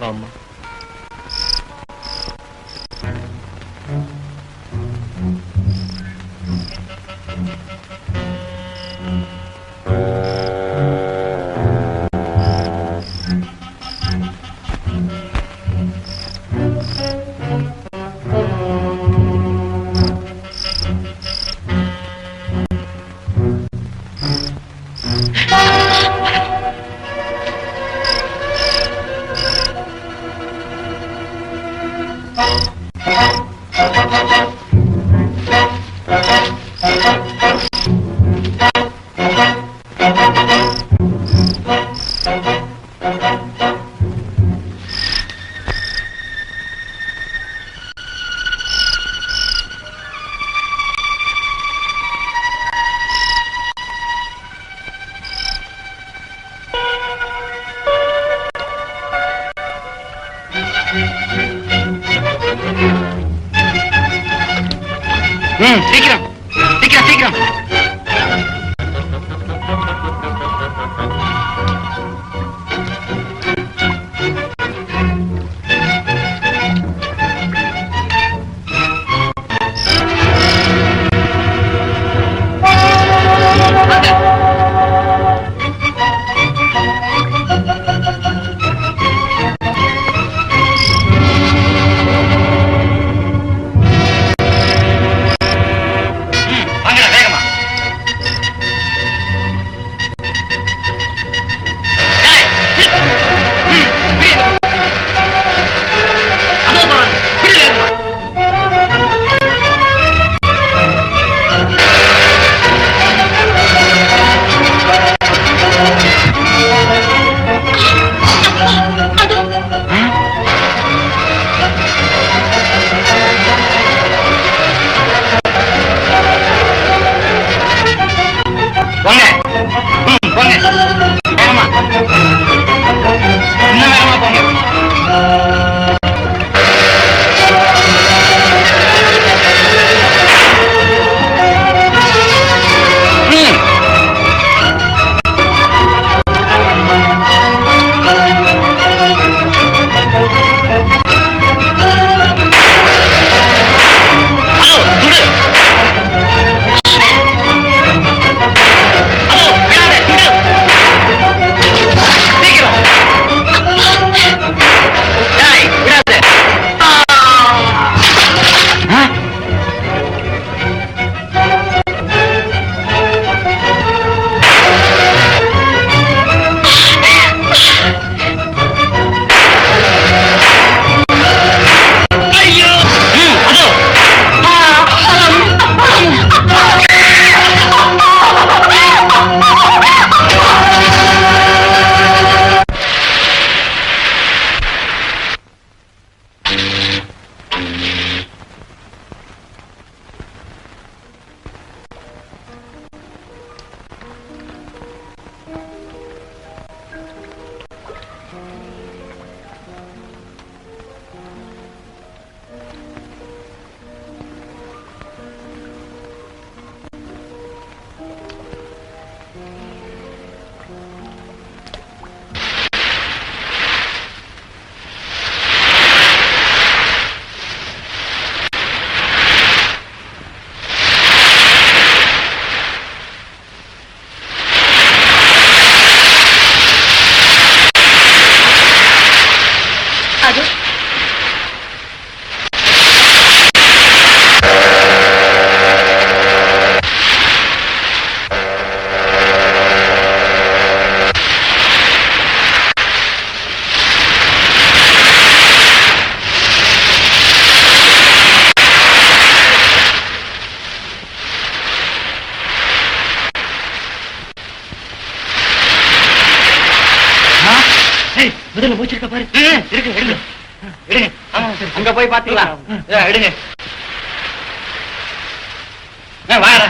வாம்மா. சீக்கிரம் சீக்கிரம் சீக்கிரம். முதல்ல போச்சிருக்க பாரு. இருக்கு, எடுங்க எடுங்க. அங்க போய் பாத்துக்கலாம். எடுங்க. வாடா.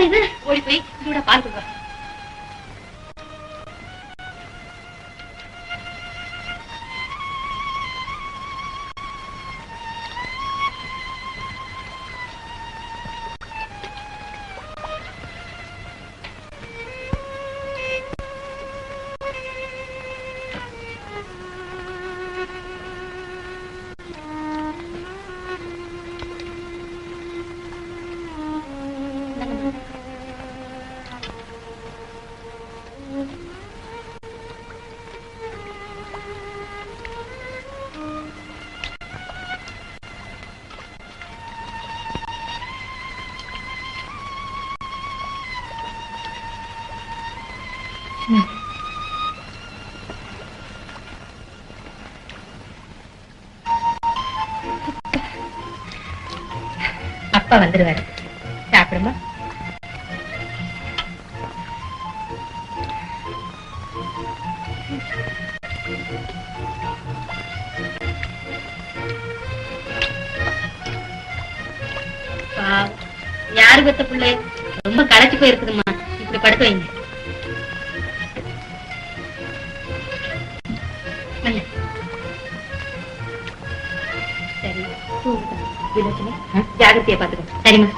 என்னது இது? ஓடி போய் சூடா பால் கொடுவா. அப்பா வந்துருவாரு, சாப்பிடுமா? யாரு பெத்த பிள்ளை ரொம்ப களைச்சு போயிருக்குதுமா, இப்படி படுத்து வைங்க. சரி, ஜாகிரதையா பாத்துக்கோ. சரிம்மா.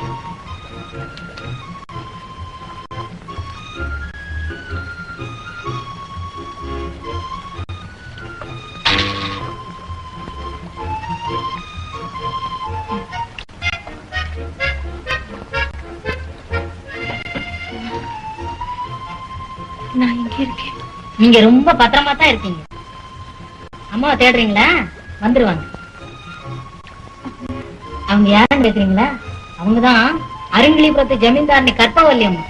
நான் இங்க இருக்கேன். நீங்க ரொம்ப பத்திரமா தான் இருக்கீங்க. அம்மாவை தேடுறீங்களா? வந்துருவாங்க. அவங்க யாருன்னு கேக்குறீங்களா? அவங்கதான் அருங்கிலிபுரத்து ஜமீன்தாரணி கற்பவல்லி அம்மா.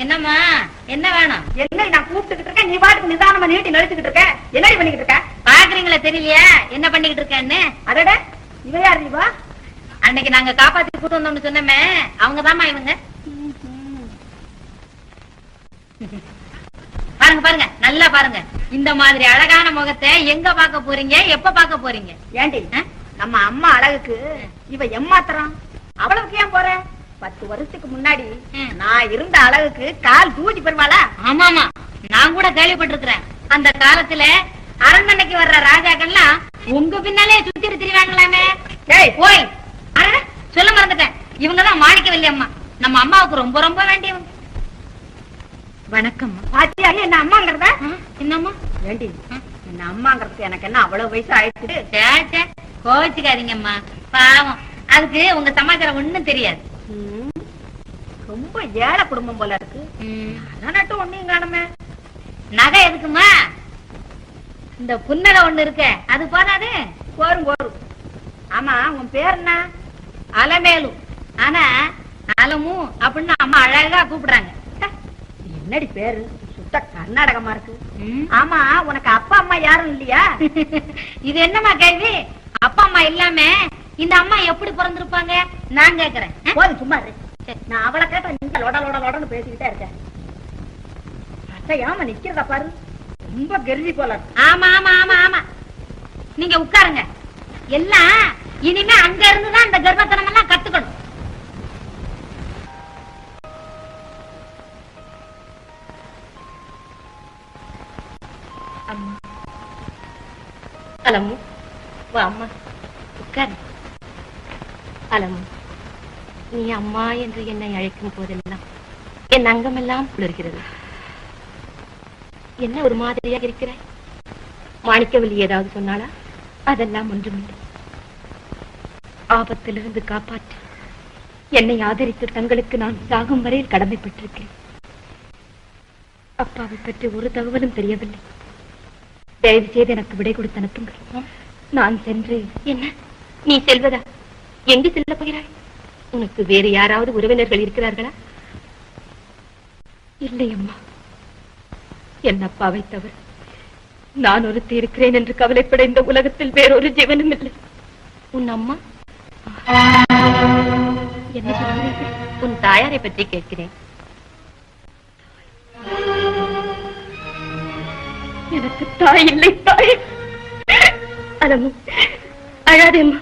என்னம்மா, என்ன வேணும்? என்ன நான் கூப்பிட்டுக்கிட்டு இருக்கேன், நீ பாட்டுக்கு நிதானமா நீட்டி நடிச்சுக்கிட்டு இருக்க. என்னடி பண்ணிக்கிட்டு இருக்க? பாக்குறீங்களா தெரியலையா என்ன பண்ணிக்கிட்டு இருக்கேன்னு? அதோட இவ யாரு? இவா அன்னைக்கு நாங்க காப்பாத்தி கூட்டு வந்தோம்னு சொன்னமே, அவங்கதாம்மா இவங்க. பாருங்க பாருங்க, நல்லா பாருங்க. இந்த மாதிரி அழகான முகத்தை எங்க பாக்க போறீங்க, எப்ப பாக்க போறீங்க? ஏண்டி நம்ம அம்மா அழகுக்கு இவ எம்மாத்திரம்? அவ்வளவுக்கு ஏன் போற? 10 வருஷத்துக்கு முன்னாடி நான் இருந்த அழகுக்கு கால் தூக்கி பெறுவாளா? ஆமாமா, நான் கூட கேள்விப்பட்டிருக்கிறேன். அந்த காலத்துல அரண்மனைக்கு வர்ற ராஜாக்கள்லாம் உங்க பின்னாலே சுத்திட்டு திரிவாங்களாமே. ஏய் போய் சொல்ல மறந்துட்டேன், இவங்கதான் மாணிக்கவல்லி அம்மா, நம்ம அம்மாவுக்கு ரொம்ப ரொம்ப வேண்டியவங்க. வணக்கம். பாத்தியா என்ன அம்மாங்கிறத? என்னம்மா? ஏண்டி என்ன அம்மாங்கிறதுக்கு எனக்கு என்ன அவ்வளவு வயசு ஆயிடுச்சு? கோவிச்சுக்காதீங்கம்மா, பாவம். அதுக்கு உங்க சமாச்சாரம் ஒண்ணும் தெரியாது. ரொம்ப ஏழை குடும்பம் போல இருக்கு. நட்டு ஒண்ணையும் காணுமே. நகை எதுக்குமா? இந்த புன்னகை ஒண்ணு இருக்க, அது போதாது? போரும் போரும். ஆமா, உன் பேர் என்ன? அலமேலு. ஆனா அலமு அப்படின்னு அம்மா அழகா கூப்பிடுறாங்க. என்னடி பேரு? சுத்த கர்நாடகமா இருக்கு. ஆமா, உனக்கு அப்பா அம்மா யாரும் இல்லையா? இது என்னம்மா கேள்வி? அப்பா அம்மா இல்லாம இந்த அம்மா எப்படி பிறந்திருப்பாங்க நான் கேக்குறேன். போது சும்மா இரு. நான் அவளை கேட்ட நீங்க லொட லொட லொடன்னு பேசிக்கிட்டே இருக்கேன். அசையாம நிக்கிறத பாரு, ரொம்ப கெருதி போல. ஆமா ஆமா ஆமா ஆமா, நீங்க உட்காருங்க. எல்லாம் இனிமே அங்க இருந்துதான் இந்த கர்ப்பத்தனம் எல்லாம் கத்துக்கணும். அம்மா அலமு, வா அம்மா உட்காரு. அலமு, நீ அம்மா என்று என்னை அழைக்கும் போதெல்லாம் என் அங்கமெல்லாம் குளிர்கிறது. என்ன ஒரு மாதிரியாக இருக்கிறாய்? மாணிக்கவல்லி ஏதாவது சொன்னாளா? அதெல்லாம் ஒன்றுமில்லை. ஆபத்திலிருந்து காப்பாற்றி என்னை ஆதரித்து தங்களுக்கு நான் சாகும் வரையில் கடமைப்பட்டிருக்கிறேன். அப்பாவை பற்றி ஒரு தகவலும் தெரியவில்லை. தயவு செய்து எனக்கு விடை கொடுத்து அனுப்புங்கள். நான் சென்று. என்ன நீ செல்வதா? எங்கு செல்ல போகிறாய்? உனக்கு வேறு யாராவது உறவினர்கள் இருக்கிறார்களா? இல்லை அம்மா, என் அப்பாவை தவிர நான் ஒருத்தி இருக்கிறேன் என்று கவலைப்பட இந்த உலகத்தில் வேறொரு ஜீவனும் இல்லை. உன் அம்மா? என்ன சொல்கிறீர்கள்? உன் தாயாரை பற்றி கேட்கிறேன். எனக்கு தாய் இல்லை, தாய். அலமு, அழாதேம்மா.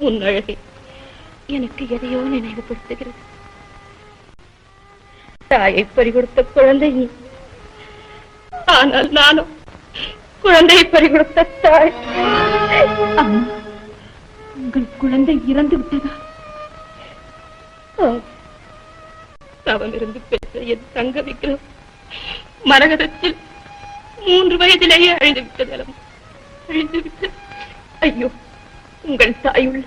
உன் அழகை எனக்கு எதையோ நினைவுபடுத்துகிறது. தாயை பறிகொடுத்த குழந்தை நீ, ஆனால் நானும் குழந்தையை பறிகொடுத்த தாய். அம்மா, உங்கள் குழந்தை இறந்து விட்டதா? தவமிருந்து பெற்ற என் தங்க விக்கிரம் மரகதத்தில் 3 வயதிலேயே அழிந்து விட்டது. அலமு, அழிந்து விட்டது. ஐயோ, உங்கள் தாயுள்ள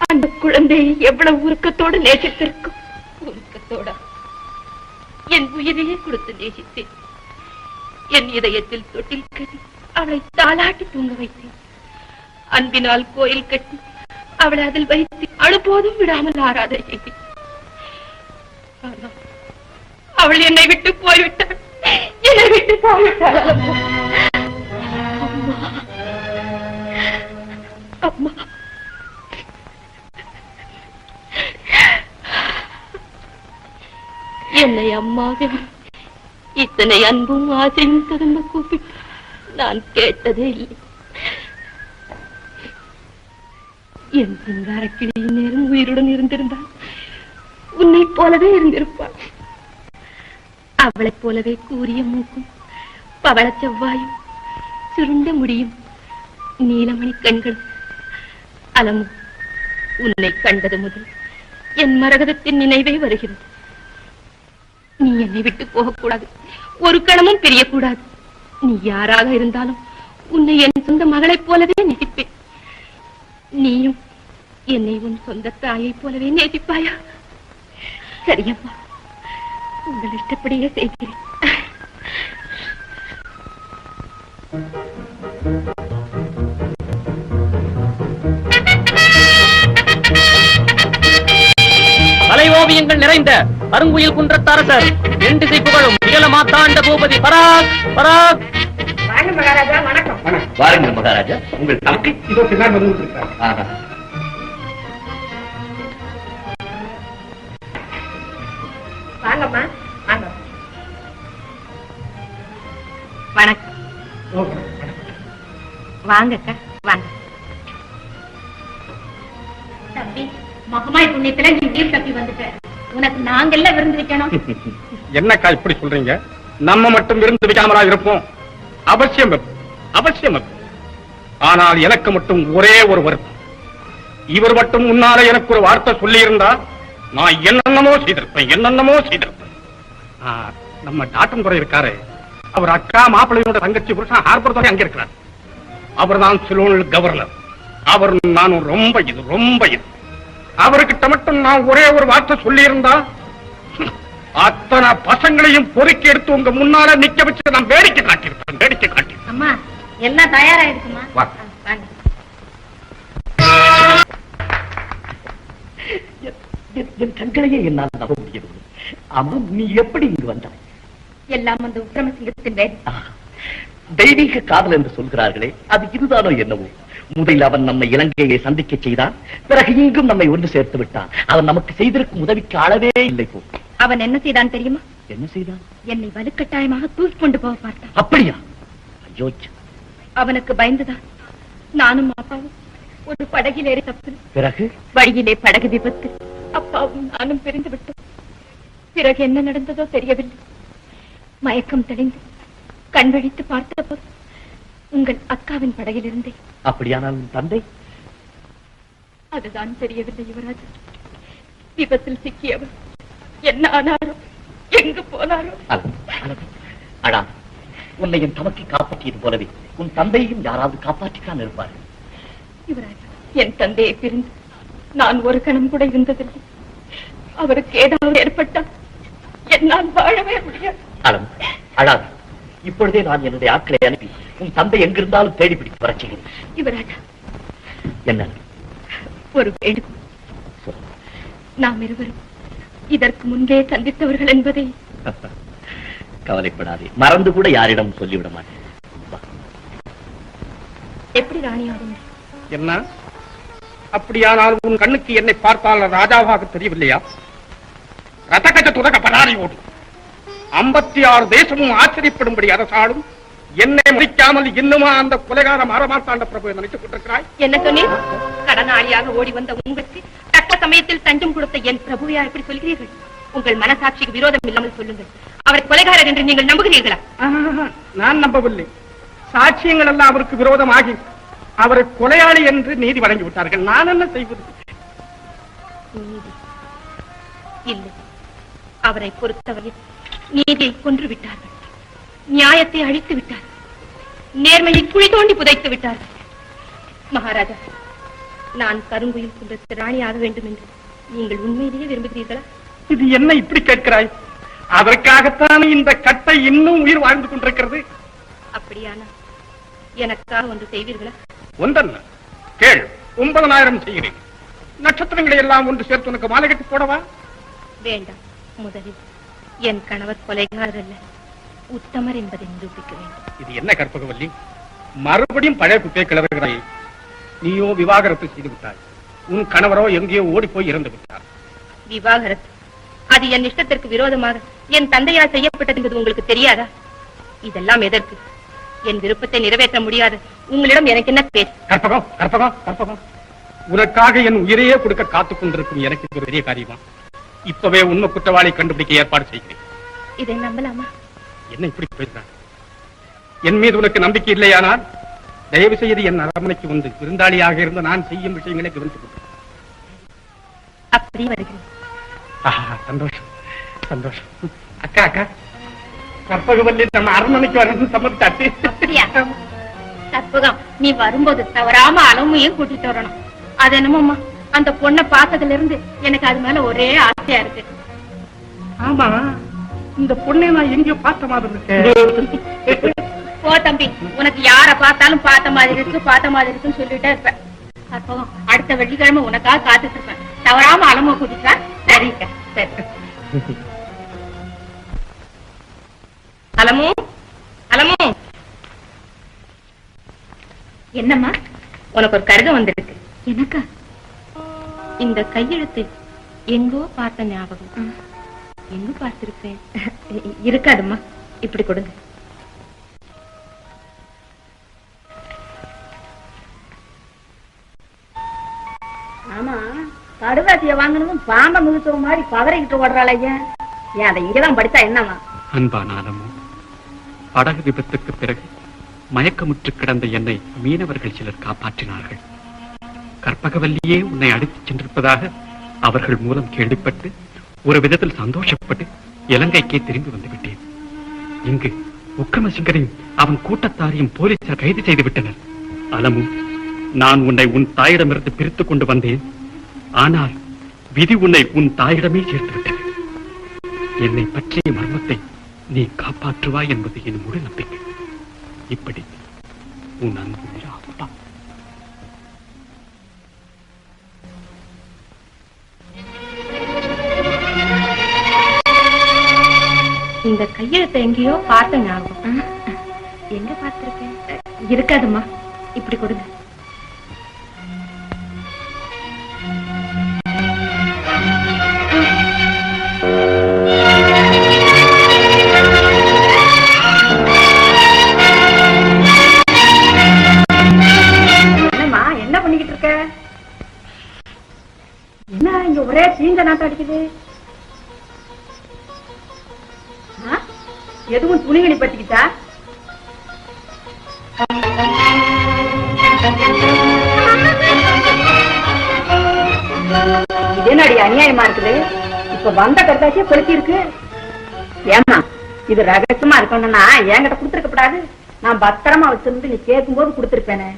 அந்த குழந்தையை எவ்வளவு உருக்கத்தோடு நேசித்திருக்கும். உருக்கத்தோட என் உயிரையே கொடுத்து நேசித்தேன். என் இதயத்தில் தொட்டில் கட்டி அவளை தாளாட்டி தூங்க வைத்தேன். அன்பினால் கோயில் கட்டி அவளை அதில் வைத்து அழுபோதும் விடாமல் ஆராதனை செய்தேன். அவள் என்னை விட்டு போய்விட்டாள். என்னை விட்டு போய்விட்டாள். அம்மா, என்னை அம்மாவே இத்தனை அன்பும் ஆசையும் திரும்ப கூப்பிட்டு நான் கேட்டதே இல்லை. என் சிங்காரக்கிளியின் நேரம் உயிருடன் இருந்திருந்தால் உன்னை போலவே இருந்திருப்பாள். அவளைப் போலவே கூரிய மூக்கும், பவள செவ்வாயும், சுருண்ட முடியும், நீலமணி கண்களும். அலமு, உன்னை கண்டது முதல் என் மரகதத்தின் நினைவே வருகிறது. நீ என்னை விட்டு போகக்கூடாது, ஒரு கணமும் பிரியக்கூடாது. நீ யாராக இருந்தாலும் உன்னை என் சொந்த மகளைப் போலவே நேசிப்பேன். நீயும் என்னை உன் சொந்த தாயைப் போலவே நேசிப்பாயா? சரியம்மா, உங்கள் இஷ்டப்படியே செய்கிறேன். கலை ஓவியங்கள் நிறைந்த அருங்குயில் குன்றத்தரசர் என் திசை புகழும் நிகழ மாத்தாண்ட பூபதி பராக் பராக். வாங்க மகாராஜா. வணக்கம். வாருங்கள் மகாராஜா, உங்கள் தங்கை இதோ பின்னால் வந்து கொண்டிருக்கிறார். வாங்கம்மா, வாங்க. வணக்கம். வாங்கக்கா, வாங்க. தம்பி, மகமாய் புண்ணியத்துல நீ வீர் தப்பி வந்துட்ட. உனக்கு நாங்கெல்லாம் விருந்து வைக்கணும். என்னக்கா இப்படி சொல்றீங்க? நம்ம மட்டும் விருந்து வைக்காமலா இருப்போம்? அவசியம் வைப்போம், அவசியம் வைப்போம். ஆனால் எனக்கு மட்டும் ஒரே ஒரு வருத்தம். இவர் மட்டும் முன்னால எனக்கு ஒரு வார்த்தை சொல்லி இருந்தா நான் என்னென்னமோ செய்திருப்பேன், என்னென்னமோ செய்திருப்பேன். நம்ம டாட்டன் துறை இருக்காரு, அவர் அக்கா மாப்பிள்ளையோட தங்கச்சி புருஷன் ஹார்பர் துறை அங்க இருக்கிறார். அவர் தான் சிலோன் கவர்னர். அவர் நானும் ரொம்ப இது அவர்கிட்ட மட்டும் நான் ஒரே ஒரு வார்த்தை சொல்லி இருந்தா அத்தனை பசங்களையும் பொறுக்கி எடுத்து உங்க முன்னால நிக்க வச்சு நான் வேடிக்கை காட்டியிருப்பேன், வேடிக்கை காட்டி. அம்மா, எல்லாம் தயாராயிருக்குமா? வாங்க. என் கண்களையே என்னால் நம்ப முடியவில்லை. ஆமா, நீ எப்படி இங்கு வந்தாய்? எல்லாம் அந்த உக்கிரமசிங்கத்தின் வேலை. தெய்வீக காதல் என்று சொல்கிறார்களே, அது இதுதானோ என்னவோ? முதலில் அவன் நம்மை இலங்கையை சந்திக்க செய்தான், பிறகு இங்கும் நம்மை ஒன்று சேர்த்து விட்டான். அவன் நமக்கு செய்திருக்கும் உதவிக்கு அளவே இல்லை. போ, அவன் என்ன செய்தான் தெரியுமா? என்ன செய்தான்? என்னை வலுக்கட்டாயமாக தூக்கி கொண்டு போக பார்த்தான். அப்படியா? ஐயோ, அவனுக்கு பயந்துதான் நானும் அப்பாவும் ஒரு படகில் ஏறி தப்பு. பிறகு வழியிலே படகு விபத்து. அப்பாவும் நானும் பிரிந்து விட்டோம். பிறகு என்ன நடந்ததோ தெரியவில்லை. மயக்கம் தெளிந்து கண் விழித்து பார்த்தபோது உங்கள் அக்காவின் படகில் இருந்தேன். அப்படியானால் உன் தந்தை? அதுதான் தெரியவில்லை யுவராஜா. விபத்தில் சிக்கியவர் என்ன ஆனாரோ, எங்கு போனாரோ. அடா, உன்னை என் தமக்கை காப்பாற்றியது போலவே உன் தந்தையும் யாராவது காப்பாற்றித்தான் இருப்பார்கள். யுவராஜா, என் தந்தையை பிரிந்து நான் ஒரு கணம் கூட இருந்ததில்லை. அவருக்கு ஏதாவது ஏற்பட்டால் என்னால் வாழவே முடியாது. அழாது. இப்பொழுதே நான் என்னுடைய ஆட்களை அனுப்பி உன் தந்தை எங்கிருந்தாலும் தேடி பிடித்து வரச் செய்கிறேன். யுவராஜா, என்ன? ஒரு வேண்டுகோள். நாம் இருவரும் இதற்கு முன்பே சந்தித்தவர்கள் என்பதை கவலைப்படாதே, மறந்து கூட யாரிடம் சொல்லிவிட மாட்டேன். எப்படி ராணியாகும்? என்ன? அப்படியானால் உன் கண்ணுக்கு என்னை பார்த்தால் ராஜாவாக தெரியவில்லையா? ரத்தக்கட்ட துறக்க பராரி ஓடும். 56 தேசமும் ஆச்சரியப்படும்படி அரசாலும் என்னை மதிக்காமல் இன்னுமா அந்த கொலைகாரம் அறமாட்டாண்ட பிரபு நினைத்துக் கொண்டிருக்கிறாய்? என்ன சொன்னேன்? கடனாளியாக ஓடி வந்த உங்களுக்கு தக்க சமயத்தில் தஞ்சம் கொடுத்த என் பிரபுவையா எப்படி சொல்கிறீர்கள்? உங்கள் மனசாட்சிக்கு விரோதம் இல்லாமல் சொல்லுங்கள். அவர் கொலைகாரர் என்று நீங்கள் நம்புகிறீர்களா? நான் நம்பவில்லை. சாட்சியங்கள் எல்லாம் அவருக்கு விரோதமாகி அவரை கொலையாளி என்று நீதி வழங்கி விட்டார்கள். நான் என்ன செய்வது? நீதி இல்லை. அவரை பொறுத்தவரை நீதியை கொன்று விட்டார்கள், நியாயத்தை அழித்து விட்டார்கள், நேர்மையை குழி தோண்டி புதைத்து விட்டார்கள். மகாராஜா, நான் கருங்குயில் குன்றத்து ராணியாக வேண்டும் என்று நீங்கள் உண்மையிலேயே விரும்புகிறீர்களா? இது என்ன இப்படி கேட்கிறாய்? அதற்காகத்தான் இந்த கட்டை இன்னும் உயிர் வாழ்ந்து கொண்டிருக்கிறது. அப்படியானா எனக்காக ஒன்று செய்வீர்களா? ஒன்றல்ல, கேள். 9000 செய்கிறேன். நட்சத்திரங்களை எல்லாம் ஒன்று சேர்த்து உனக்கு மாலை கட்டி போடவா? வேண்டாம். முதலில் என் கணவர் கொலைகாரர் அல்ல, உத்தமர் என்பதை நிரூபிக்க வேண்டும். இது என்ன கற்பகவல்லி, மறுபடியும் பழைய குப்பை கிளறுகிறாய். நீயோ விவாகரத்து செய்து விட்டாய். உன் கணவரோ எங்கேயோ ஓடி போய் இறந்து விட்டார். விவாகரத்து அது என் இஷ்டத்திற்கு விரோதமாக என் தந்தையால் செய்யப்பட்டது என்பது உங்களுக்கு தெரியாதா? இதெல்லாம் எதற்கு? என் விருப்பத்தை நிறைவேற்ற முடியாது உங்களிடம் எனக்கு என்ன பேர்? கற்பகம், கற்பகம், கற்பகம், உனக்காக என் உயிரையே கொடுக்க காத்துக் கொண்டிருக்கும் எனக்கு ஒரு பெரிய காரியமா? இப்பவே உண்மை குற்றவாளி கண்டுபிடிக்க ஏற்பாடு செய்கிறேன். இதை நம்பலாமா? என்ன இப்படி பேசுறான்? என் மீது உனக்கு நம்பிக்கை இல்லையானால் தயவு செய்து என் அரண்மனைக்கு வந்து விருந்தாளியாக இருந்து நான் செய்யும் விஷயங்களை கவனித்துக் கொண்டு. அப்படி வருகிறேன். சந்தோஷம், சந்தோஷம். அக்கா, அக்கா, கற்பகவல்லி நம்ம அரண்மனைக்கு வரணும் சம்மதித்தாச்சு. அப்படியா? கற்பகம், நீ வரும்போது தவறாம அளவையும் கூட்டிட்டு வரணும். அது என்னமோம்மா, அந்த பொண்ணை பார்த்ததுல இருந்து எனக்கு அது மேல ஒரே ஆசையா இருக்கு. ஆமா, இந்த பொண்ணை நான் எங்கேயோ பார்த்த மாதிரி இருக்கேன். போ தம்பி, உனக்கு யார பார்த்தாலும் பார்த்த மாதிரி இருக்குன்னு சொல்லிட்டே இருப்பேன். கற்பகம், அடுத்த வெள்ளிக்கிழமை உனக்காக காத்துட்டு இருப்பேன். தவறாம அலமோ கூட்டிட்டா? சரிங்க, சரி. அலமு, அலமு, என்னம்மா? உனக்கு ஒரு கடிதம் வந்திருக்கு. எனக்கா? இந்த கையெழுத்து எங்கோ பார்த்த ஞாபகம். எங்க பார்த்திருப்பேன்? இருக்காதும்மா, இப்படி கொடுங்க. ஆமா, கடுதாசிய வாங்கணும் பாம்ப முழுத்தவ மாதிரி பதறிக்கிட்டு ஓடுறாள். ஏன் அதை இங்கதான் படிச்சா என்னமா? அன்பானாலமோ, படகு விபத்துக்கு பிறகு மயக்கமுற்று கிடந்த என்னை மீனவர்கள் சிலர் காப்பாற்றினார்கள். கற்பகவல்லியே உன்னை அழைத்துச் சென்றிருப்பதாக அவர்கள் மூலம் கேள்விப்பட்டு ஒரு விதத்தில் சந்தோஷப்பட்டு இலங்கைக்கே திரும்பி வந்து விட்டேன். இங்கு உக்கிரமசிங்கரையும் அவன் கூட்டத்தாரையும் போலீசார் கைது செய்து விட்டனர். அலமும், நான் உன்னை உன் தாயிடமிருந்து பிரித்துக் கொண்டு வந்தேன். ஆனால் விதி உன்னை உன் தாயிடமே சேர்த்து விட்டது. என்னை பற்றிய மர்மத்தை நீ காப்பாற்றுவாய் என்பது என் முழு நம்பிக்கை. இப்படி உன் அன்புள்ள அப்பா. இந்த கையெழுத்தை எங்கேயோ பார்த்த ஞாபகம். எங்க பார்த்திருக்கேன்? இருக்காதும்மா, இப்படி கொடுங்க. என்னம்மா, என்ன பண்ணிக்கிட்டு இருக்க? என்ன இங்க ஒரே சீங்க நாட்டம் அடிக்குது? எதுவும் துணிகணி பத்திக்கிட்டா? இது என்னடி அநியாயமா இருக்குது? இப்ப வந்த கருத்தாச்சியே கொளுத்தி இருக்கு. ஏமா, இது ரகசியமா இருக்கணும்னா என்கிட்ட கொடுத்துருக்கப்படாது. நான் பத்திரமா வச்சிருந்து நீ கேட்கும் போது கொடுத்துருப்பேனே.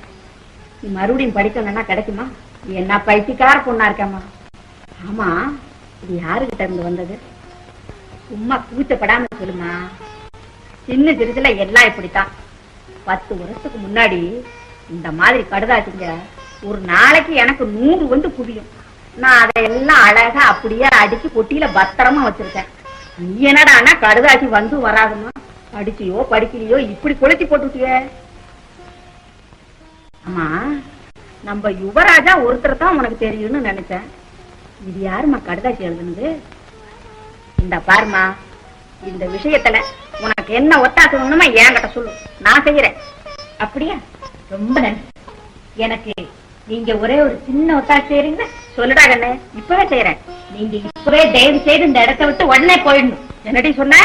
நீ மறுபடியும் படிக்கணும்னா கிடைக்குமா? நீ என்ன பைத்தியக்கார பொண்ணா இருக்கேம்மா. ஆமா, இது யாருகிட்ட இருந்து வந்தது? சும்மா கூச்சப்படாம சொல்லுமா. சின்ன சிறுதுல எல்லாம் இப்படித்தான். 10 வருஷத்துக்கு முன்னாடி இந்த மாதிரி கடுதாச்சிங்க ஒரு நாளைக்கு எனக்கு 100 வந்து குவியும். நான் அதையெல்லாம் அழகா அப்படியே அடிச்சு பொட்டியில பத்திரமா வச்சிருக்கேன். நீ என்னடா கடுதாச்சி வந்து வராதுமா? படிச்சியோ படிக்கலையோ இப்படி கொளுத்தி போட்டுட்டிய. ஆமா, நம்ம யுவராஜா ஒருத்தர் தான் உனக்கு தெரியும்னு நினைச்சேன். இது யாருமா கடுதாச்சி எழுதுனது? இந்த பாருமா, இந்த விஷயத்துல உனக்கு என்ன ஒத்தாசை வேணுமோ என்கிட்ட சொல்லு, நான் செய்யறேன். அப்படியா? ரொம்ப நன்றி. எனக்கு நீங்க ஒரே ஒரு சின்ன ஒத்தாசை செய்யறீங்க. சொல்லுடா கண்ணு, இப்பவே செய்யறேன். நீங்க இப்பவே தயவு செய்து இந்த இடத்தை விட்டு உடனே போயிடணும். என்னடி சொன்ன?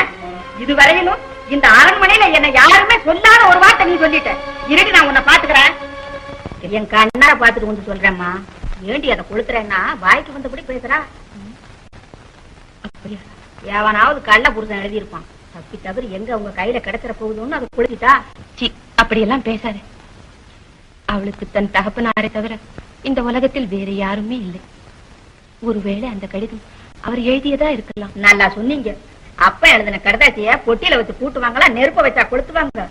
இதுவரையிலும் இந்த அரண்மனையில என்ன யாருமே சொல்லாத ஒரு வார்த்தை நீ சொல்லிட்ட. இருடி, நான் உன்னை பாத்துக்கிறேன். என் கண்ணார பாத்துட்டு வந்து சொல்றேம்மா. ஏண்டி அதை கொளுத்துறேன்னா வாய்க்கு வந்தபடி பேசுறா? அப்படியா? எவனாவது கள்ள புருஷன் எழுதியிருப்பான். தப்பி தவறு எங்க உங்க கையில கிடைச்சிட போகுதுன்னு அதை கொளுத்திட்டா. சி, அப்படியெல்லாம் பேசாத. அவளுக்கு தன் தகப்பனாரை தவிர இந்த உலகத்தில் வேற யாருமே இல்லை. ஒருவேளை அந்த கடிதம் அவர் எழுதியதா இருக்கலாம். நல்லா சொன்னீங்க. அப்ப எழுதின கடிதாச்சிய பொட்டியில வச்சு கூட்டுவாங்களா, நெருப்ப வச்சா கொளுத்துவாங்க?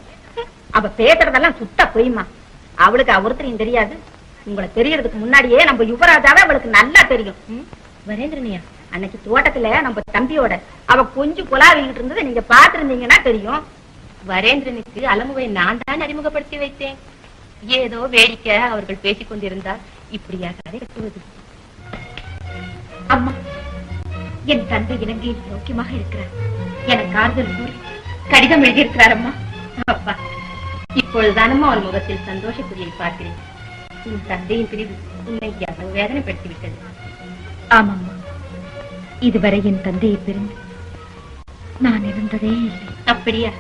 அவ பேசுறதெல்லாம் சுத்த பொய்மா. அவளுக்கு ஒருத்தரையும் தெரியாது. உங்களை தெரியறதுக்கு முன்னாடியே நம்ம யுவராஜாவே அவளுக்கு நல்லா தெரியும். வரேந்திரனியா? அன்னைக்கு தோட்டத்துல நம்ம தம்பியோட அவ கொஞ்சம் குலாவிக்கிட்டு இருந்தது நீங்க பாத்துருந்தீங்கன்னா தெரியும். வரேந்திரனுக்கு அலமுவை நான் தான் அறிமுகப்படுத்தி வைத்தேன். ஏதோ வேடிக்கை அவர்கள் பேசிக் கொண்டிருந்தார். இப்படியா கதை கட்டுவது? அம்மா, என் தந்தை இலங்கையில் சௌக்கியமாக இருக்கிறார். எனக்கு ஆறுதல் கூறி கடிதம் எழுதியிருக்கிறார். அம்மா, அப்பா, இப்பொழுதுதானம்மா அவன் முகத்தில் சந்தோஷக்குறியை பார்க்கிறேன். உன் தந்தையின் பிரிவு உன்னை எவ்வளவு வேதனைப்படுத்திவிட்டது. ஆமாம்மா, இதுவரை என் தந்தையை பிரிந்து நான் இருந்ததே இல்லை. அப்படியா?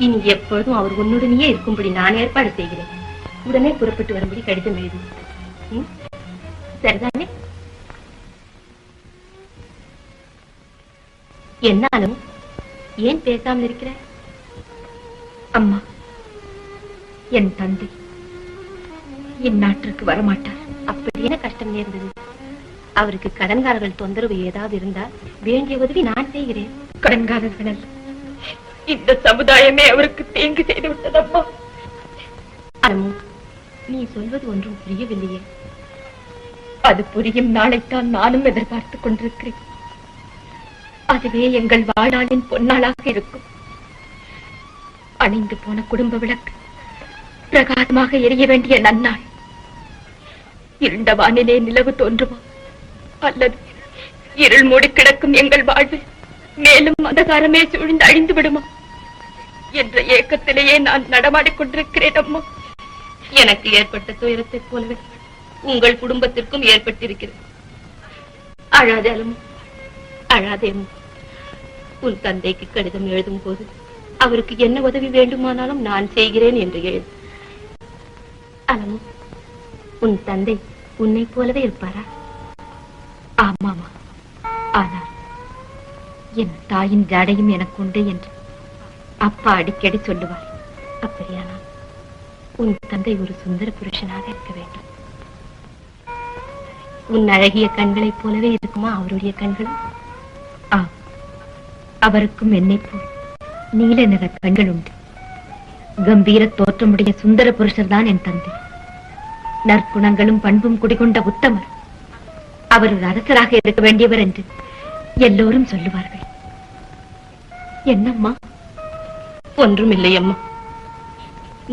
இனி எப்பொழுதும் அவர் உன்னுடனேயே இருக்கும்படி நான் ஏற்பாடு செய்கிறேன். உடனே புறப்பட்டு வரும்படி கடிதம் எழுது. சரிதானே? என்னாலும் ஏன் பேசாமல் இருக்கிற? அம்மா, என் தந்தை என் நாட்டிற்கு வரமாட்டார். அப்படி என்ன கஷ்டம் நேர்ந்தது? அவருக்கு கடன்காரர்கள் தொந்தரவு ஏதாவது இருந்தால் வேண்டிய உதவி நான் செய்கிறேன். கடன்காரர்கள் அல்ல, இந்த சமுதாயமே அவருக்கு தீங்கு செய்து விட்டதம்மா. நீ சொல்வது ஒன்றும் புரியவில்லையே. அது புரியும் நாளைத்தான் நானும் எதிர்பார்த்துக் கொண்டிருக்கிறேன். அதுவே எங்கள் வாழ்நாளின் பொன்னாளாக இருக்கும். அணைந்து போன குடும்ப விளக்கு பிரகாசமாக எரிய வேண்டிய நன்னாள். இருண்ட வானிலே நிலவு தோன்றுமா, அல்லது இருள் மூடி கிடக்கும் எங்கள் வாழ்வில் மேலும் அந்தகாரமே சூழ்ந்து அழிந்து விடுமா என்ற ஏக்கத்திலேயே நான் நடமாடிக் கொண்டிருக்கிறேன். அம்மா, எனக்கு ஏற்பட்ட துயரத்தை போலவே உங்கள் குடும்பத்திற்கும் ஏற்பட்டிருக்கிறது. அழாதே அலமு, அழாதே. உன் தந்தைக்கு கடிதம் எழுதும் போது அவருக்கு என்ன உதவி வேண்டுமானாலும் நான் செய்கிறேன் என்று எழுது. அலமு, உன் தந்தை உன்னை போலவே இருப்பாரா? ஆமாமா, ஆனால் என் தாயின் ஜாடையும் எனக்கு உண்டு என்று அப்பா அடிக்கடி சொல்லுவார். அப்படியானால் உன் தந்தை ஒரு சுந்தர புருஷனாக இருக்க வேண்டும். உன் அழகிய கண்களைப் போலவே இருக்குமா அவருடைய கண்களும்? ஆம், அவருக்கும் என்னை போல் நீல நிற கண்கள் உண்டு. கம்பீர தோற்றமுடைய சுந்தர புருஷர் தான் என் தந்தை. நற்குணங்களும் பண்பும் குடிகொண்ட உத்தமர். அவர் ஒரு அரசராக இருக்க வேண்டியவர் என்று எல்லோரும் சொல்லுவார்கள். என்னம்மா? ஒன்றுமில்லை அம்மா.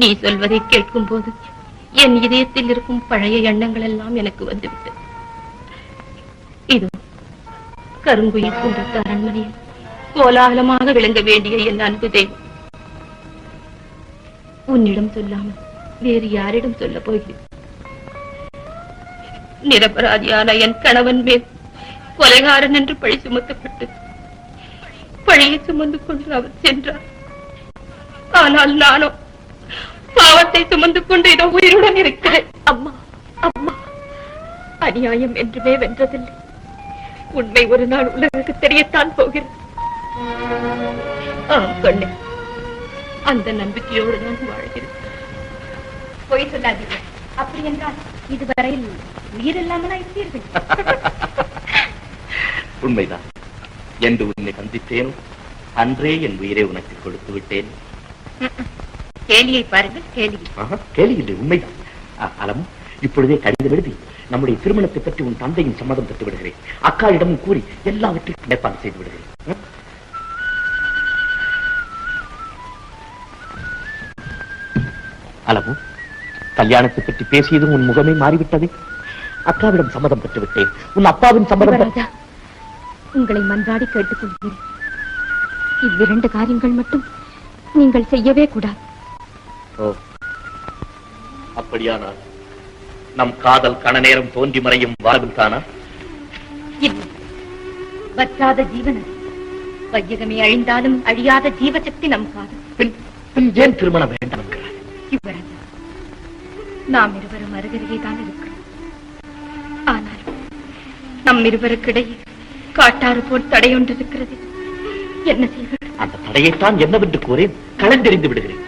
நீ சொல்வதை கேட்கும் போது என் இதயத்தில் இருக்கும் பழைய எண்ணங்கள் எல்லாம் எனக்கு வந்துவிட்டது. இது கருங்குயில் பூந்த அரண்மனையில் கோலாகலமாக விளங்க வேண்டிய என் அன்பு தெய்வம் உன்னிடம் சொல்லாமல் வேறு யாரிடம் சொல்ல போகிறேன்? நிரபராதியான என் கணவன் மேல் கொலைகாரன் என்று பழி சுமத்தப்பட்டு பழியை சுமந்து கொண்டு அவர் சென்றார். ஆனால் நானோ பாவத்தை சுமந்து கொண்டு இதோ உயிருடன் இருக்கிறேன். அம்மா, அம்மா, அநியாயம் என்றுமே வென்றதில்லை. உண்மை ஒரு நாள் உலகுக்கு தெரியத்தான் போகிறது. கண்ணே, அந்த நம்பிக்கையோடு நான் வாழ்கிறேன். பொய் சொல்லாதீங்க. அப்படி என்றால் இதுவரையில் உயிர் இல்லாமலா இருந்தீர்கள்? உண்மைதான். என்று உன்னை சந்தித்தேனோ அன்றே என் உயிரை உனக்கு கொடுத்து விட்டேன். கேலியை பாருங்கள், கேலி. கேலி இல்லை, உண்மைதான். அலம், இப்பொழுதே கடிதம் எழுதி நம்முடைய திருமணத்தை பற்றி உன் தந்தையின் சம்மதம் பெற்று விடுகிறேன். அக்காளிடமும் கூறி எல்லாவற்றையும் ஏற்பாடு செய்து விடுகிறேன். அலமு, கல்யாணத்தை பற்றி பேசியதும் உன் முகமே மாறிவிட்டது. அக்காவிடம் சம்மதம் பெற்று விட்டேன். உன் அப்பாவின் சம்மதம். உங்களை மன்றாடி கேட்டுக் கொள்கிறேன். இவ்விரண்டு காரியங்கள் மட்டும் நீங்கள் செய்யவே கூடாது. அப்படியானால் நம் காதல் கண நேரம் தோன்றி மறையும் வாழ்வில் தானா? இல்லை, வற்றாத ஜீவன வையகமே அழிந்தாலும் அழியாத ஜீவசக்தி நம் காதல். பின் ஏன் திருமணம் வேண்டாம் என்கிறார்? யுவராஜா, நாம் இருவரும் அருகருகே தான் இருக்கிறோம். ஆனால் நம் இருவருக்கிடையே காட்டாறு போல் தடையொன்றிருக்கிறது. என்ன செய்வது? அந்த தடையைத்தான் என்னவென்று கூறேன், கலந்தெறிந்து விடுகிறேன்.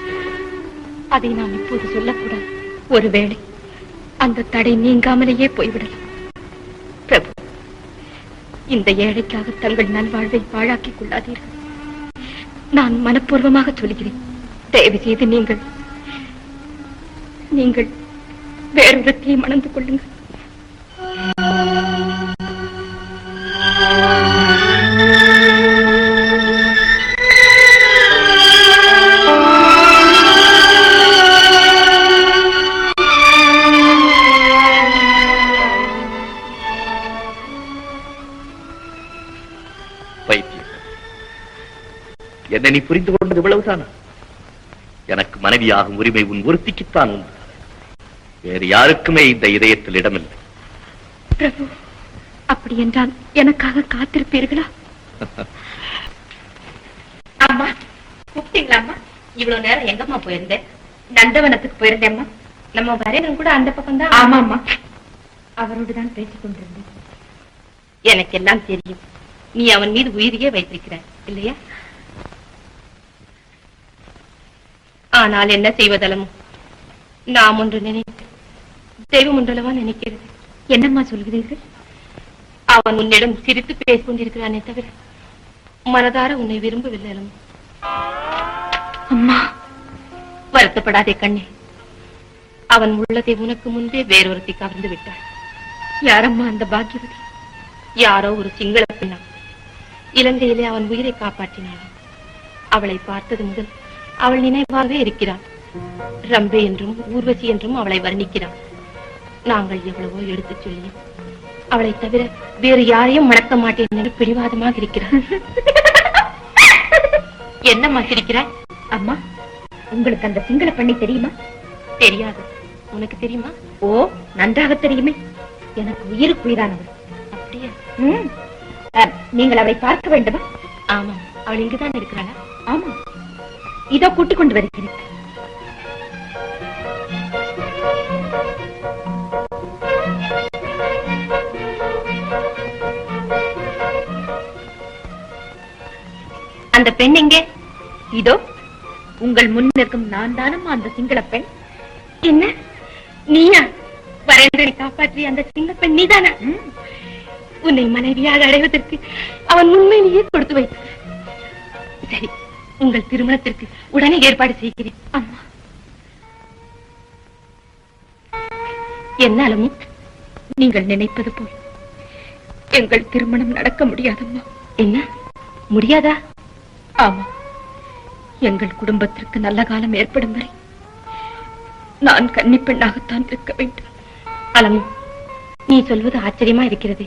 அதை நாம் இப்போது சொல்லக்கூடாது. ஒருவேளை அந்த தடை நீங்காமலேயே போய்விடலாம். பிரபு, இந்த ஏழைக்காக தங்கள் நல்வாழ்வை பாழாக்கிக் கொள்ளாதீர்கள். நான் மனப்பூர்வமாக சொல்கிறேன். தயவு செய்து நீங்கள் வேறொருத்தையை மணந்து கொள்ளுங்கள். என்னை நீ புரிந்து கொண்டது இவ்வளவுதானா? எனக்கு மனைவியாகும் உரிமை உன் ஒருத்திக்குத்தான் உண்டு. வேறு யாருக்குமே இந்த இதயத்தில் இடமில்லை. பிரபு, அப்படி என்றால் எனக்காக காத்திருப்பீர்களா? அம்மா, கூப்பிட்டீங்களா அம்மா? இவ்வளவு நேரம் எங்கம்மா போயிருந்தேன்? நந்தவனத்துக்கு போயிருந்தேம்மா. நம்ம வரேனும் கூட அந்த பக்கம் தான். ஆமாம்மா, அவரோடு தான் பேசிக் கொண்டிருந்தேன். எனக்கு எல்லாம் தெரியும். நீ அவன் மீது உயிரையே வைத்திருக்கிறாய் இல்லையா? ஆனால் என்ன செய்வதலமோ, நாம் ஒன்று நினைத்து தெய்வம் ஒன்றளவா நினைக்கிறது. என்னம்மா சொல்கிறீர்கள்? அவன் உன்னிடம் சிரித்து பேசிக் கொண்டிருக்கிறானே தவிர மனதார உன்னை விரும்பவில்லை. அம்மா, வருத்தப்படாதே கண்ணே. அவன் உள்ளதை உனக்கு முன்பே வேறொருத்தி கவர்ந்து விட்டாள். யாரம்மா அந்த பாக்கியவதி? யாரோ ஒரு சிங்கள பெண்ணா. இலங்கையிலே அவன் உயிரை காப்பாற்றினான். அவளை பார்த்தது முதல் அவள் நினைவாகவே இருக்கிறாள். ரம்பே என்றும் ஊர்வசி என்றும் அவளை வர்ணிக்கிறாள். நாங்கள் எவ்வளவோ எடுத்துச் சொல்லி அவளை தவிர வேறு யாரையும் மணக்க மாட்டேன் என்று பிடிவாதமாக இருக்கிறாள். என்னம்மா சிரிக்கிறாய்? அம்மா, உங்களுக்கு அந்த சிங்கள பெண்ணை தெரியுமா? தெரியாது. உனக்கு தெரியுமா? ஓ, நன்றாக தெரியுமே. எனக்கு உயிருக்கு உயிரானவள். அப்படியா? நீங்கள் அவளை பார்க்க வேண்டுமா? ஆமாம், அவள் இங்குதான் இருக்கிறாளா? ஆமா, இதோ கூட்டிக் கொண்டு வருகிறேன். அந்த பெண் எங்கே? இதோ உங்கள் முன் நிற்கும் நான் தானம்மா அந்த சிங்கள பெண். என்ன, நீயா? வரேந்திரனை காப்பாற்றிய அந்த சிங்கள பெண் நீதானா? உன்னை மனைவியாக அடைவதற்கு அவன் உண்மையிலேயே கொடுத்து வைத்தார். சரி, உங்கள் திருமணத்திற்கு உடனே ஏற்பாடு செய்கிறேன். அம்மா, என்னாலும் நீங்கள் நினைப்பது போல் எங்கள் திருமணம் நடக்க முடியாதம்மா. என்ன, முடியாதா? ஆமா, எங்கள் குடும்பத்திற்கு நல்ல காலம் ஏற்படும் வரை நான் கன்னி பெண்ணாகத்தான் இருக்க வேண்டும். அலமு, நீ சொல்வது ஆச்சரியமா இருக்கிறது.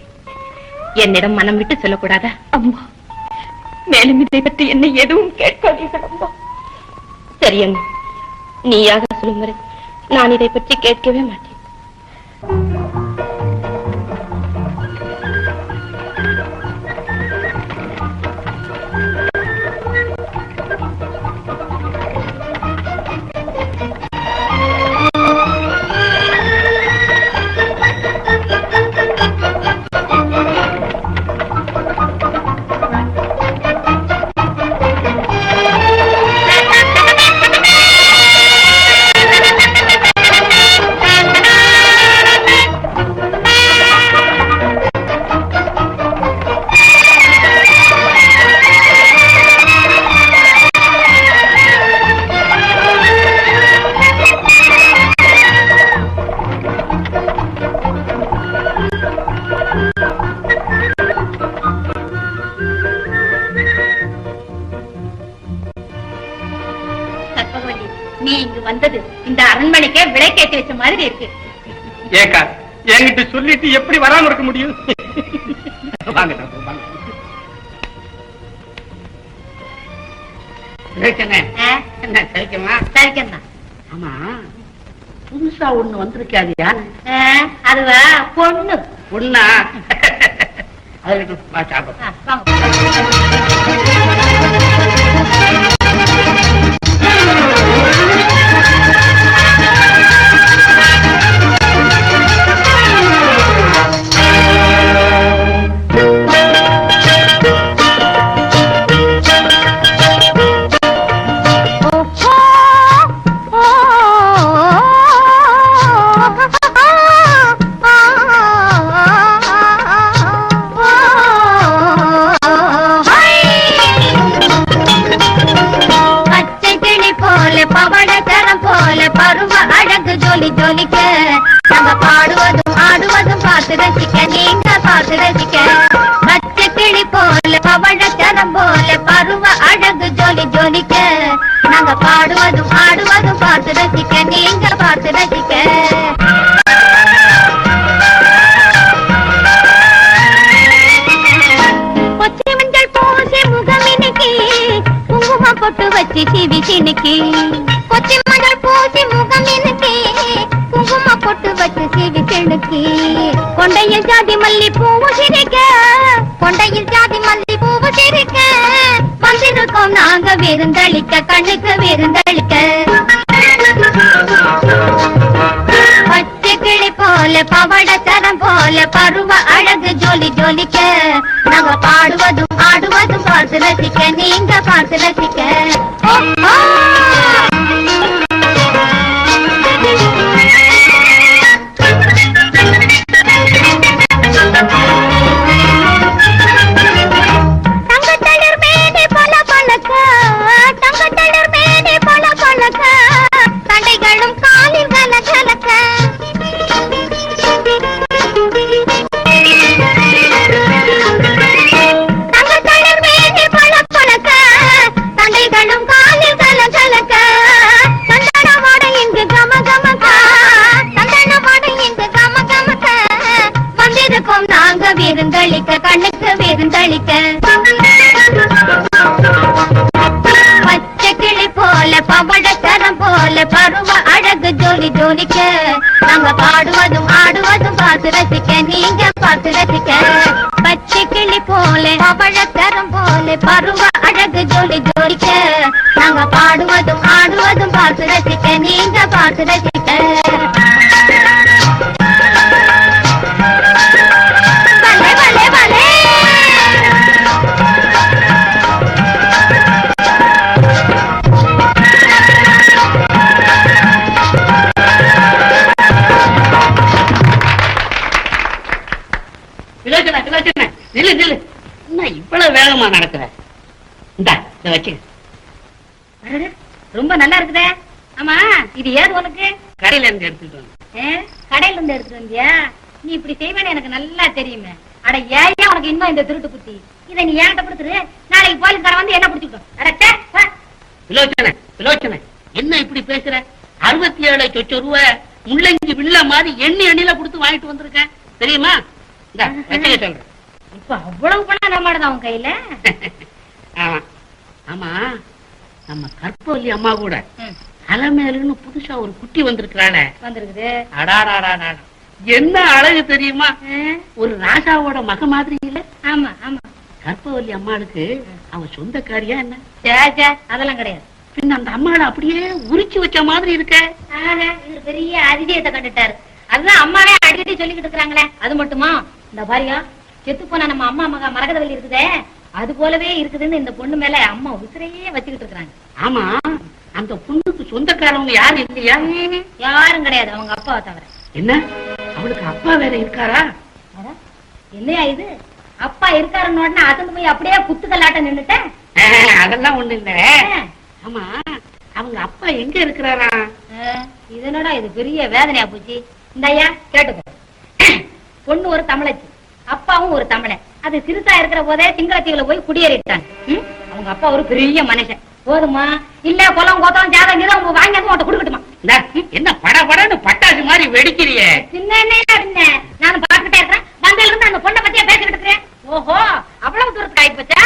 என்னிடம் மனம் விட்டு சொல்லக்கூடாதா? அம்மா, மேலும் இதை பற்றி என்னை எதுவும் கேட்காதீர்கள் அம்மா. சரி அம்மா, நீயாக சொல்லும் வரை நான் இதை பற்றி கேட்கவே மாட்டேன். நீ இங்கு வந்தது இந்த அரண்மனைக்கே விளக்கேற்றி வச்ச மாதிரி இருக்கு. ஏக்கா, என்கிட்ட சொல்லிட்டு எப்படி வராம இருக்க முடியும்? வாங்க. என்ன சரிக்கமா? சரிக்கண்ணா. ஆமா, புதுசா ஒண்ணு வந்திருக்காது யாரு? அதுவா பொண்ணு. பொண்ணா? அது சாப்பிடும். ஜொலிக்க நம்ம பாடுவதும் ஆடுவதும் பார்த்து ரசிக்க, நீங்க பார்த்து ரசிக்க. பச்சை கிளி போல பவழச்சரம் போல பருவ அழகு ஜொலி ஜொலிக்க, நாங்க பாடுவதும் ஆடுவதும் பார்த்து ரசிக்க, நீங்க பார்த்து ரசிக்க. கொச்சி மஞ்சள் பூசி முகமினிக்கு குங்கும பொட்டு வச்சு சிவி சினிக்கு, கொச்சி மஞ்சள் பூசி முகமினிக்கு குங்கும பொட்டு வச்சு சிவி சினுக்கு. கொண்டையில் ஜாதி மல்லி பூவு சிரிக்க, கொண்டையில் ஜாதி மல்லி பூவு சிரிக்க, வந்திருக்கோம் நாங்க விருந்தளிக்க, கண்ணுக்கு விருந்தளிக்க. பச்சை கிளி போல பவழச்சரம் போல பருவ அழகு ஜொலி ஜொலிக்க, நாங்க பாடுவதும் ஆடுவதும் பார்த்து ரசிக்க, நீங்க பார்த்து ரசிக்க. தங்கத்தளிர் மேனி பல பழக்க, தங்கத்தளிர் மேனி பல பழக்க, தண்டைகளும் காலில் கல கலக்க. தங்கத்தளிர் மேனி பல பழக்க, தண்டைகளும் காலில் கல கலக்க. சந்தனவாட இங்கு கம கமக்க, சந்தனவாட இங்கு கம கமக்க. வந்திருக்கோம் நாங்க விருந்தளிக்க, கண்ணுக்கு விருந்தளிக்க. பச்சை கிளி போல பவழச்சரம் போல பருவ அழகு ஜொலி ஜொலிக்க, நாங்க பாடுவதும் ஆடுவதும் பார்த்து ரசிக்க, நீங்க பார்த்து ரசிக்க. பச்சை கிளி போல பவழச்சரம் போல பருவ அழகு ஜொலி ஜொலிக்க, நாங்க பாடுவதும் ஆடுவதும் பார்த்து ரசிக்க, நீங்க பார்த்து ரசிக்க. பலே பலே பலே. நில்லு நில்லு, என்ன இவ்வளவு வேகமா நடக்கிற? இந்தா இத வச்சு. ரொம்ப நல்லா இருக்குதே. ஆமா, இது ஏது உனக்கு? கடையில இருந்து எடுத்துட்டு வந்து. கடையில இருந்து எடுத்துட்டு வந்தியா? நீ இப்படி செய்வேன்னு எனக்கு நல்லா தெரியுமே. அட ஏன் உனக்கு இன்னும் இந்த திருட்டு புத்தி? இதை நீ ஏன்ட்ட கொடுத்துரு, நாளைக்கு போலீஸ்கார வந்து என்ன பிடிச்சிட்டோம். விலோச்சனை விலோச்சனை, என்ன இப்படி பேசுற? 67 லட்சம் ரூபாய் முள்ளங்கி வில்ல மாதிரி எண்ணில கொடுத்து வாங்கிட்டு வந்திருக்கேன் தெரியுமா? இந்த வச்சுக்க சொல்றேன். இப்ப அவ்வளவு பணம் நம்மளதான் அவன் கையில. ஆமா ஆமா, நம்ம கற்பவல்லி அம்மா கூட அலமேலுன்னு புதுசா ஒரு குட்டி வந்திருக்கிறாளே. வந்திருக்குது. அடாடாடா, என்ன அழகு தெரியுமா? ஒரு ராஜாவோட மக மாதிரி இல்ல? ஆமா ஆமா. கற்பவல்லி அம்மாளுக்கு அவ சொந்தக்காரியா என்ன? அதெல்லாம் கிடையாது. பின்ன அந்த அம்மாளை அப்படியே உரிச்சு வச்ச மாதிரி இருக்க. இவர் பெரிய அதிசயத்தை கண்டுட்டாரு. அதுதான் அம்மாவே அடிக்கடி சொல்லிக்கிட்டு இருக்காங்களே. அது மட்டுமா? இந்த பாரியா செத்து போன நம்ம அம்மா மகா மரகதவல்லி இருக்குதே, அது போலவே இருக்குதுன்னு இந்த பொண்ணு மேல அம்மா உசிரையே வச்சுக்கிட்டு இருக்காங்க. ஆமா, அந்த பொண்ணுக்கு சொந்தக்காரவங்க யாரும் இல்லையா? யாரும் கிடையாது, அவங்க அப்பாவை தவிர. என்ன, அவளுக்கு அப்பா வேற இருக்காரா? என்னையா இது, அப்பா இருக்காருன்னு உடனே அசந்து போய் அப்படியே குத்துக்கல்லாட்ட நின்னுட்டேன். அதெல்லாம் ஒண்ணு இல்ல. ஆமா, அவங்க அப்பா எங்க இருக்கிறாரா? இதனடா இது பெரிய வேதனையா போச்சு. இந்த ஐயா கேட்டுக்கோ. பொண்ணு ஒரு தமிழச்சி, அப்பாவும் ஒரு தமிழன். அது சிறுசா இருக்கிற போதே சிங்களத்தீவுல போய் குடியேறிட்டாங்க. அவங்க அப்பா ஒரு பெரிய மனுஷன். போதுமா? இல்ல குளம் கோத்தம் ஜாதகம் கீதம் வாங்கி உன்கிட்ட கொடுக்கட்டுமா? என்ன பட படன்னு பட்டாசு மாதிரி வெடிக்கிறிய? சின்ன என்ன நான் பாத்துக்கிட்டே இருக்கிறேன். வந்ததுல இருந்து அந்த பொண்ணை பத்தியா பேசிக்கிட்டு இருக்கிறேன். ஓஹோ, அவ்வளவு தூரத்துக்கு ஆயிப்போச்சா?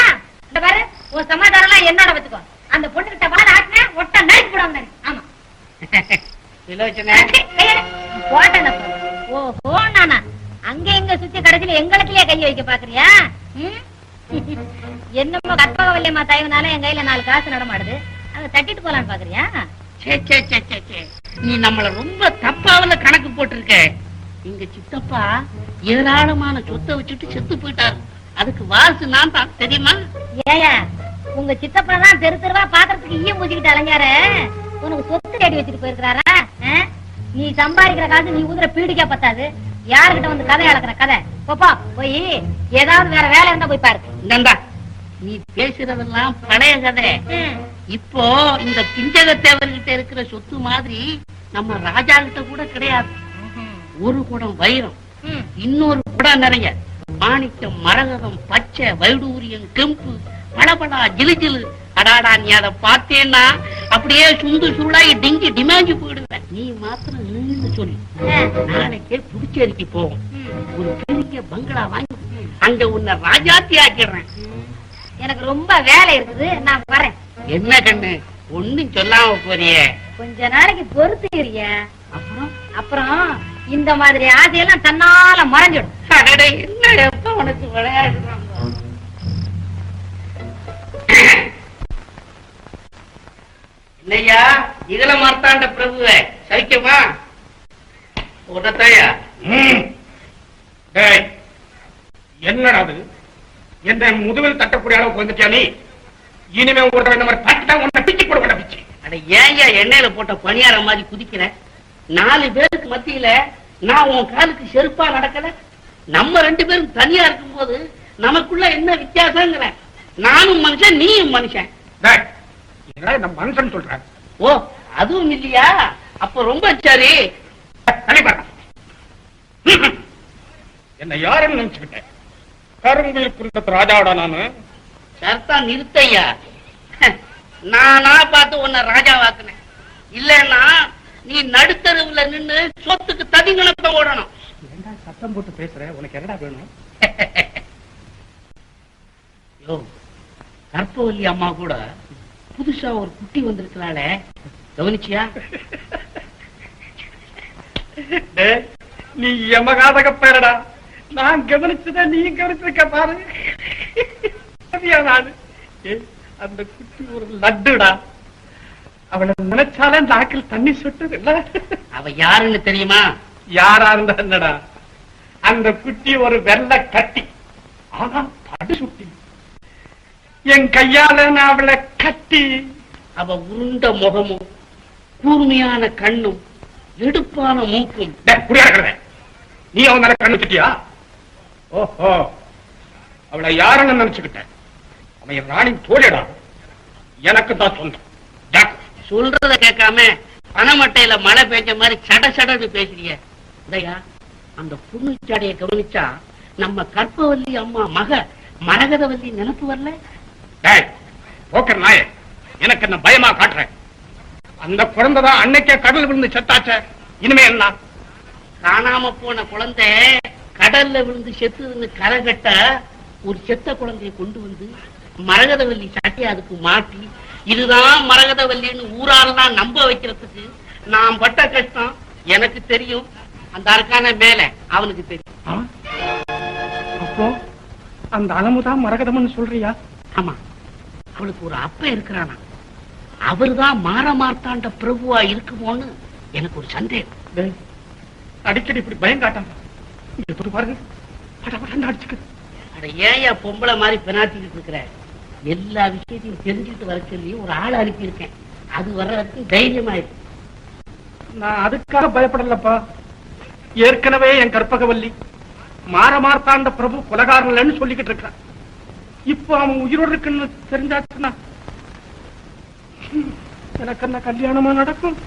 இந்த பாரு, உன் சமாதானம் எல்லாம் என்னோட வச்சுக்கோ. அந்த பொண்ணு கிட்ட வாழ ஆட்டின ஒட்ட நறுக்கி போடாம. ஆமா போட்டேன். ஓஹோ நானா அங்க எங்க சுத்தி கடைசியில எங்களுக்குலயே கைய வைக்க பாக்குறியா? என்னமோ கற்பக வல்லியம்மா தயவுனால என் கையில 4 காசு நடமாடுது, அதை தட்டிட்டு போலான்னு பாக்குறியா? நீ நம்மள ரொம்ப தப்பாவில கணக்கு போட்டிருக்க. எங்க சித்தப்பா ஏராளமான சொத்தை வச்சுட்டு செத்து போயிட்டாரு. அதுக்கு வாசு நான் தான், தெரியுமா? ஏயா உங்க சித்தப்பா தான் தெரு தெருவா பாத்திரத்துக்கு ஈய மூச்சிக்கிட்டு அலைஞ்சாரு, உனக்கு சொத்து தேடி வச்சுட்டு போயிருக்கிறாரா? நீ சம்பாதிக்கிற காசு நீ ஊதுற பீடிக்கா பத்தாது, யாருகிட்ட வந்து கதை அளக்குற கதை? போப்பா போய் ஏதாவது வேற வேலை இருந்தா போய் பாரு. இந்தா நீ பேசுறதெல்லாம் பழைய கதை. இப்போ இந்த பிஞ்சகத்தேவர்கிட்ட இருக்கிற சொத்து மாதிரி நம்ம ராஜா கிட்ட கூட கிடையாது. ஒரு குடம் வைரம், இன்னொரு குடம் நிறைய மாணிக்கம், மரகதம், பச்சை, வைடூரியம், கெம்பு, பளபளா, ஜிலுஜிலு. அடாடா, நீ அதை பார்த்தேன்னா அப்படியே சுண்டு சுருளாகி டிங்கி டிமாஞ்சு போயிடுவேன். நீ மாத்திரம் நின்று சொல்லு, நாளைக்கே புதுச்சேரிக்கு போவோம். ஒரு பெரிய பங்களா வாங்கி அங்க உன்னை ராஜாத்தி ஆக்கிடுறேன். எனக்கு ரொம்ப வேலை இருக்குது, நான் வரேன். என்ன கண்ணு ஒண்ணும் சொல்லாம போறியே? கொஞ்ச நாளைக்கு பொறுத்துக்கிறிய, அப்புறம் இந்த மாதிரி ஆசையெல்லாம் தன்னால மறைஞ்சிடும். என்ன எப்ப உனக்கு விளையாடுறாங்க? இல்லையா இகல மார்த்தாண்ட பிரபுவே, சவிக்கமா உடத்தாயா? என்னடா அது? என்ன முதுகில் தட்டக்கூடிய அளவுக்கு வந்துட்டியா நீ? இனிமே ஒரு தடவை இந்த மாதிரி தட்டா உன்னை பிச்சு போட பிச்சு. அட ஏயா எண்ணெயில போட்ட பணியார மாதிரி குதிக்கிற? 4 பேருக்கு மத்தியில நான் உன் காலுக்கு செருப்பா நடக்கல? நம்ம 2 பேரும் தனியா இருக்கும் போது நமக்குள்ள என்ன வித்தியாசங்கிற? நானும் மனுஷன், நீயும் மனுஷன். நம்ம மனுஷன் சொல்றேன். ஓ அதுவும் இல்லையா? அப்ப ரொம்ப சரி. என்ன யாருன்னு நினைச்சுக்கிட்டேன்? கருங்குயில் குருந்த ராஜாவோட நானு. சர்த்தா நிறுத்தையா, நானா பார்த்து உன்னை ராஜா வாக்குனேன். இல்லன்னா நீ நடுத்தருவுல நின்னு சொத்துக்கு ததிங்கணத்தை ஓடணும். சத்தம் போட்டு பேசுற, உனக்கு என்னடா வேணும்? யோ, கற்பவல்லி அம்மா கூட புதுசா ஒரு குட்டி வந்திருக்கலாளே, கவனிச்சியா? நீ எமகாதக பேரடா. நான் கவனிச்சத நீ கவனிச்சிருக்க பாரு. நானு அந்த குட்டி ஒரு லட்டுடா. அவளை நினைச்சாலே நாக்கில் தண்ணி சுட்டுது இல்ல? அவ யாருன்னு தெரியுமா? யாரா இருந்தா என்னடா, அந்த குட்டி ஒரு வெள்ளை கட்டி. ஆனா படு சுட்டி. என் கையால நான் அவளை கட்டி. அவ உருண்ட முகமும் கூர்மையான கண்ணும் எடுப்பான மூக்கும். நீ அவன் மேல கண்ணு சுட்டியா? ஓஹோ, அவளை யாருன்னு நினைச்சுக்கிட்ட? அவன் ராணி தோழிடா, எனக்கு தான் சொந்தம். சொல்றத கேட்காம பனமட்டையில மழை பெஞ்ச மாதிரி சட சடன்னு பேசுறிய. இதையா அந்த புண்ணுச்சாடைய கவனிச்சா நம்ம கற்பவல்லி அம்மா மக மரகதவல்லி நினைப்பு வரல? போக்கர் நாய, எனக்கு என்ன பயமா காட்டுறேன்? அந்த குழந்தைதான் அன்னைக்கே கடல் விழுந்து செத்தாச்ச. இனிமே என்ன? காணாம போன குழந்தை கடல்ல விழுந்து செத்துன்னு கரை கட்ட ஒரு செத்த குழந்தைய கொண்டு வந்து மரகதவல்லி சட்டையை அதுக்கு மாட்டி, இதுதான் மரகதவல்லின்னு ஊராரெல்லாம் நம்ப வைக்கிறதுக்கு நான் பட்ட கஷ்டம் எனக்கு தெரியும். அந்த அருக்கான மேல அவனுக்கு தெரியும். அப்போ அந்த அலமுதான் மரகதம்னு சொல்றியா? ஆமா, அவளுக்கு ஒரு அப்ப இருக்கிறானா, அவருதான் மாறமார்த்தாண்ட பிரபுவா இருக்குமோன்னு எனக்கு ஒரு சந்தேகம். அடிக்கடி இப்படி பயம் காட்டாங்க பாருங்க. அடிச்சுக்க. அட ஏயா பொம்பளை மாதிரி பெனாத்திக்கிட்டு இருக்கிற? எல்லா விஷயத்தையும் தெரிஞ்சுட்டு வர சொல்லி ஒரு ஆள் அனுப்பி இருக்கேன். அது வர்றதுக்கு தைரியமாயிருக்கு. நான் அதுக்காக பயப்படலப்பா. ஏற்கனவே என் கற்பகவல்லி மாறமார்த்தாண்ட பிரபு கொலகாரன்னு சொல்லிக்கிட்டு இருக்கான். இப்போ அவன் உயிரோடு இருக்குன்னு தெரிஞ்சாச்சுன்னா எனக்கு என்ன கல்யாணமா நடக்கும்?